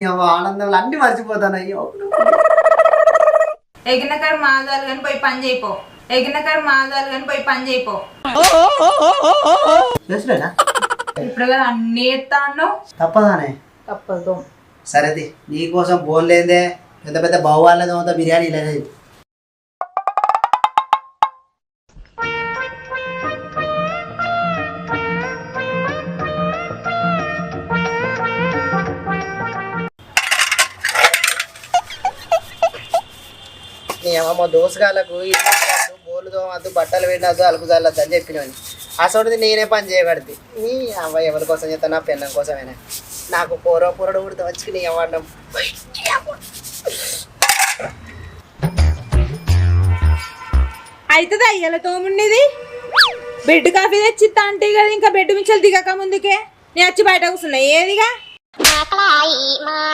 ఆనందంలో అన్ని మర్చిపోతాను. అయ్యో ఎగిన కాడ మాదాలు కానీ పోయి పని చేయిపో. ఎగిన కాడ మాదాలు కానీ పోయి పని చేయిపో. చేస్తున్నా ఇప్పుడు కదా అన్ని ఎత్తాను. తప్పదానే? తప్పదు. సరేది నీకోసం బోన్ లేదే పెద్ద పెద్ద బావులతో బిర్యానీ లేదు. మా దోసగాళ్ళకు ఇల్లు బోలు తోమద్దు, బట్టలు పెట్టద్దు, అలుకు చల్లద్దు అని చెప్పినవి. అసలు నేనే పని చేయబడితే నీ అవ్వ ఎవరి కోసం చేస్తా? నా పెళ్ళం కోసమేనా? నాకు పూరడు ఉడితే వచ్చి నీ అవ్వడం అవుతుంది. అయ్యాల తోముండేది బెడ్ కాఫీ తెచ్చిస్తా అంటే కదా, ఇంకా బెడ్ మించాలి దిగక ముందుకే నేను వచ్చి బయట కూర్చున్నా ఏదిగా.